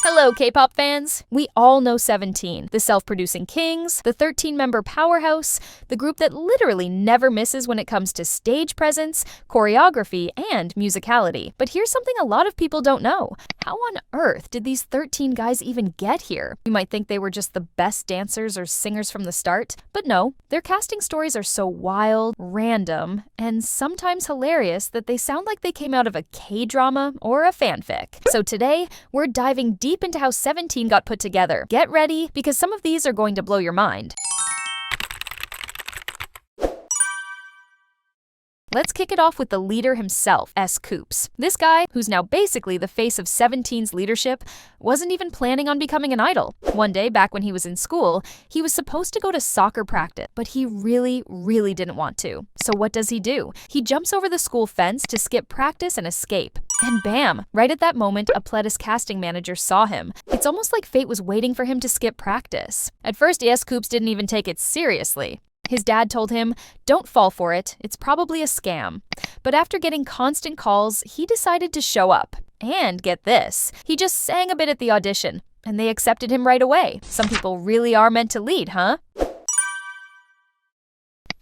Hello, K-pop fans! We all know 17, the self-producing kings, the 13-member powerhouse, the group that literally never misses when it comes to stage presence, choreography, and musicality. But here's something a lot of people don't know. How on earth did these 13 guys even get here? You might think they were just the best dancers or singers from the start, but no, their casting stories are so wild, random, and sometimes hilarious that they sound like they came out of a K-drama or a fanfic. So today, we're diving deep into how 17 got put together. Get ready, because some of these are going to blow your mind. Let's kick it off with the leader himself, S.Coups. This guy, who's now basically the face of 17's leadership, wasn't even planning on becoming an idol. One day, back when he was in school, he was supposed to go to soccer practice, but he really didn't want to. So what does he do? He jumps over the school fence to skip practice and escape. And bam! Right at that moment, a Pledis casting manager saw him. It's almost like fate was waiting for him to skip practice. At first, S.Coups didn't even take it seriously. His dad told him, "Don't fall for it, it's probably a scam." But after getting constant calls, he decided to show up. And get this, he just sang a bit at the audition, and they accepted him right away. Some people really are meant to lead, huh?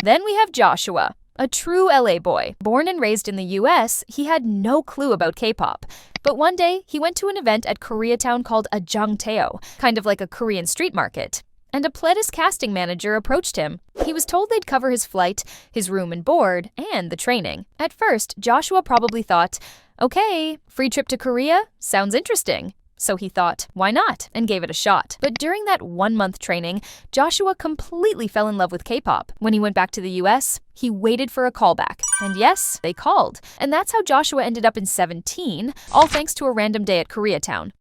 Then we have Joshua, a true LA boy. Born and raised in the US, he had no clue about K-pop. But one day, he went to an event at Koreatown called a Jeonghan, kind of like a Korean street market. And a Pledis casting manager approached him. He was told they'd cover his flight, his room and board, and the training. At first, Joshua probably thought, okay, free trip to Korea? Sounds interesting. So he thought, why not? And gave it a shot. But during that 1-month training, Joshua completely fell in love with K-pop. When he went back to the US, he waited for a callback. And yes, they called. And that's how Joshua ended up in 17, all thanks to a random day at Koreatown.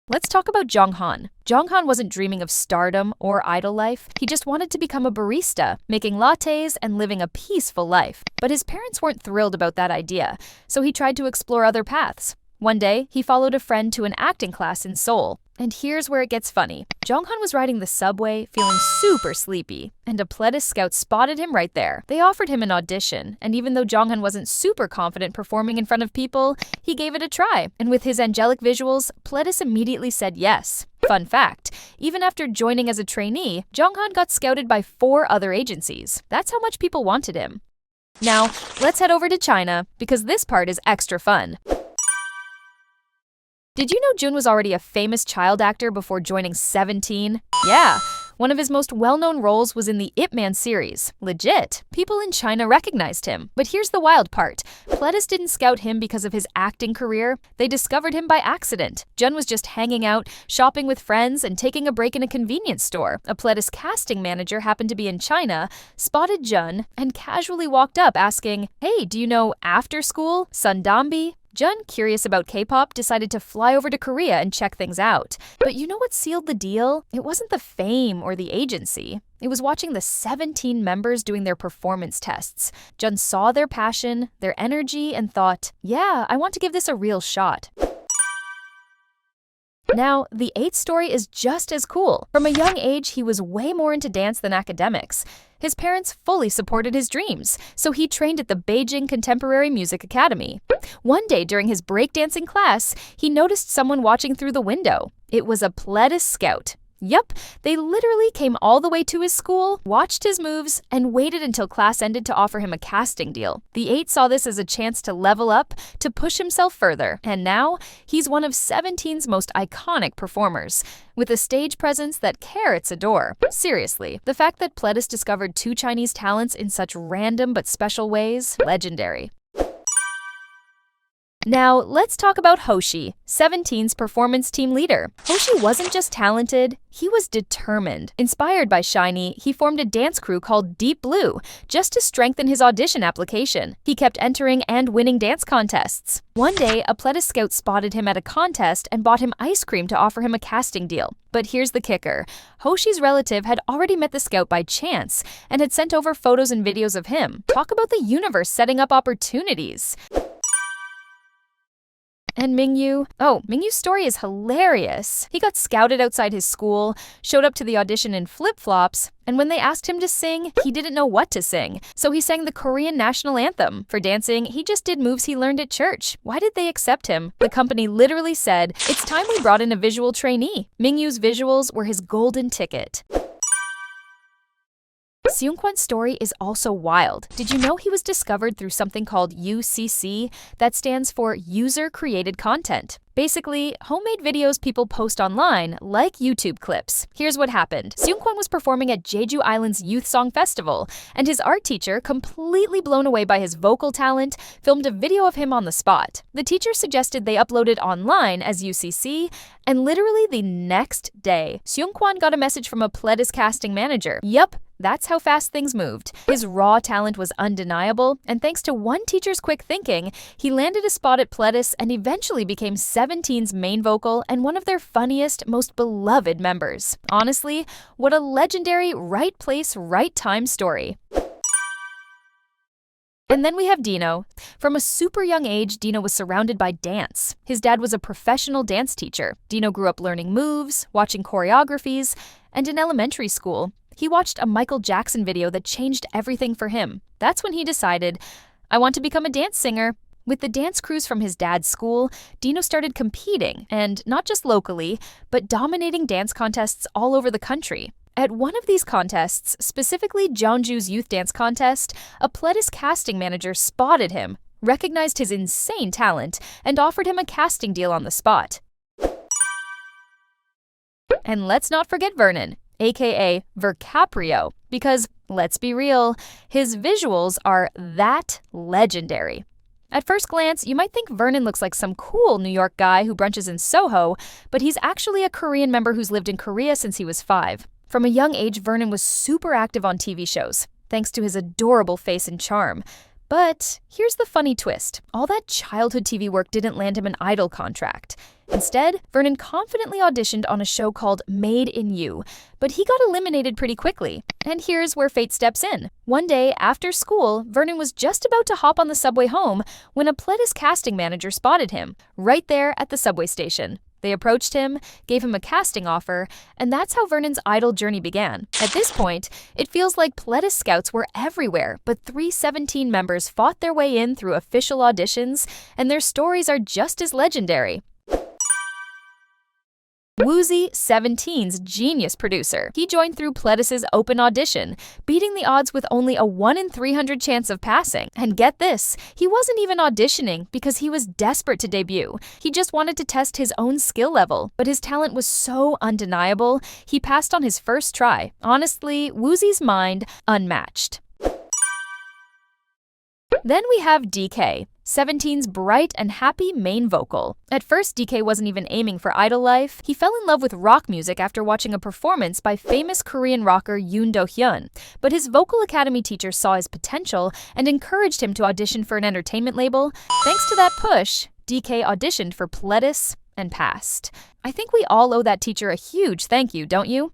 Let's talk about Jeonghan. Jeonghan wasn't dreaming of stardom or idol life. He just wanted to become a barista, making lattes and living a peaceful life. But his parents weren't thrilled about that idea, so he tried to explore other paths. One day, he followed a friend to an acting class in Seoul. And here's where it gets funny. Jeonghan was riding the subway, feeling super sleepy, and a Pledis scout spotted him right there. They offered him an audition, and even though Jeonghan wasn't super confident performing in front of people, he gave it a try. And with his angelic visuals, Pledis immediately said yes. Fun fact, even after joining as a trainee, Jeonghan got scouted by 4 other agencies. That's how much people wanted him. Now, let's head over to China, because this part is extra fun. Did you know Jun was already a famous child actor before joining 17? Yeah, one of his most well-known roles was in the Ip Man series. Legit, people in China recognized him. But here's the wild part. Pledis didn't scout him because of his acting career. They discovered him by accident. Jun was just hanging out, shopping with friends, and taking a break in a convenience store. A Pledis casting manager happened to be in China, spotted Jun, and casually walked up asking, "Hey, do you know After School, Sundambi?" Jun, curious about K-pop, decided to fly over to Korea and check things out. But you know what sealed the deal? It wasn't the fame or the agency. It was watching the 17 members doing their performance tests. Jun saw their passion, their energy, and thought, yeah, I want to give this a real shot. Now, the 8th story is just as cool. From a young age, he was way more into dance than academics. His parents fully supported his dreams, so he trained at the Beijing Contemporary Music Academy. One day during his breakdancing class, he noticed someone watching through the window. It was a Pledis scout. Yup, they literally came all the way to his school, watched his moves, and waited until class ended to offer him a casting deal. The 8 saw this as a chance to level up, to push himself further, and now he's one of 17's most iconic performers, with a stage presence that carrots adore. Seriously, the fact that Pledis discovered 2 Chinese talents in such random but special ways, legendary. Now, let's talk about Hoshi, 17's performance team leader. Hoshi wasn't just talented, he was determined. Inspired by SHINee, he formed a dance crew called Deep Blue, just to strengthen his audition application. He kept entering and winning dance contests. One day, a Pledis scout spotted him at a contest and bought him ice cream to offer him a casting deal. But here's the kicker. Hoshi's relative had already met the scout by chance and had sent over photos and videos of him. Talk about the universe setting up opportunities. And Mingyu? Oh, Mingyu's story is hilarious. He got scouted outside his school, showed up to the audition in flip-flops, and when they asked him to sing, he didn't know what to sing. So he sang the Korean national anthem. For dancing, he just did moves he learned at church. Why did they accept him? The company literally said, "It's time we brought in a visual trainee." Mingyu's visuals were his golden ticket. Seungkwan's story is also wild. Did you know he was discovered through something called UCC? That stands for User-Created Content. Basically, homemade videos people post online, like YouTube clips. Here's what happened. Seungkwan was performing at Jeju Island's Youth Song Festival, and his art teacher, completely blown away by his vocal talent, filmed a video of him on the spot. The teacher suggested they upload it online as UCC, and literally the next day, Seungkwan got a message from a Pledis casting manager. Yup, that's how fast things moved. His raw talent was undeniable, and thanks to one teacher's quick thinking, he landed a spot at Pledis and eventually became Seventeen's main vocal and one of their funniest, most beloved members. Honestly, what a legendary right place, right time story. And then we have Dino. From a super young age, Dino was surrounded by dance. His dad was a professional dance teacher. Dino grew up learning moves, watching choreographies, and in elementary school, he watched a Michael Jackson video that changed everything for him. That's when he decided, I want to become a dance singer. With the dance crews from his dad's school, Dino started competing, and not just locally, but dominating dance contests all over the country. At one of these contests, specifically Jeonju's youth dance contest, a Pledis casting manager spotted him, recognized his insane talent, and offered him a casting deal on the spot. And let's not forget Vernon, aka Vercaprio, because, let's be real, his visuals are that legendary. At first glance, you might think Vernon looks like some cool New York guy who brunches in Soho, but he's actually a Korean member who's lived in Korea since he was 5. From a young age, Vernon was super active on TV shows, thanks to his adorable face and charm. But here's the funny twist. All that childhood TV work didn't land him an idol contract. Instead, Vernon confidently auditioned on a show called Made in You, but he got eliminated pretty quickly. And here's where fate steps in. One day, after school, Vernon was just about to hop on the subway home when a Pledis casting manager spotted him, right there at the subway station. They approached him, gave him a casting offer, and that's how Vernon's idol journey began. At this point, it feels like Pledis scouts were everywhere, but 317 members fought their way in through official auditions, and their stories are just as legendary. Woozi, 17's genius producer. He joined through Pledis' open audition, beating the odds with only a 1 in 300 chance of passing. And get this, he wasn't even auditioning because he was desperate to debut. He just wanted to test his own skill level, but his talent was so undeniable, he passed on his first try. Honestly, Woozi's mind, unmatched. Then we have DK, 17's bright and happy main vocal. At first, DK wasn't even aiming for idol life. He fell in love with rock music after watching a performance by famous Korean rocker Yoon Do-hyun. But his vocal academy teacher saw his potential and encouraged him to audition for an entertainment label. Thanks to that push, DK auditioned for Pledis and passed. I think we all owe that teacher a huge thank you, don't you?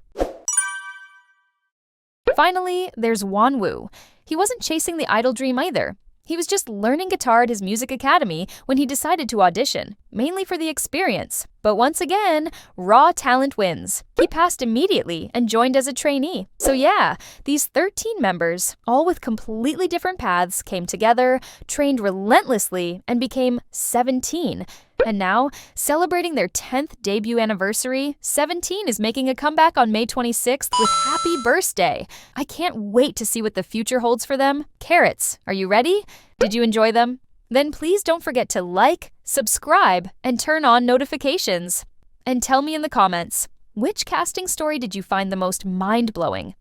Finally, there's Wonwoo. He wasn't chasing the idol dream either. He was just learning guitar at his music academy when he decided to audition, mainly for the experience. But once again, raw talent wins. He passed immediately and joined as a trainee. So yeah, these 13 members, all with completely different paths, came together, trained relentlessly, and became 17. And now, celebrating their 10th debut anniversary, 17 is making a comeback on May 26th with Happy Burstday. I can't wait to see what the future holds for them. Carrots, are you ready? Did you enjoy them? Then please don't forget to like, subscribe, and turn on notifications. And tell me in the comments, which casting story did you find the most mind-blowing?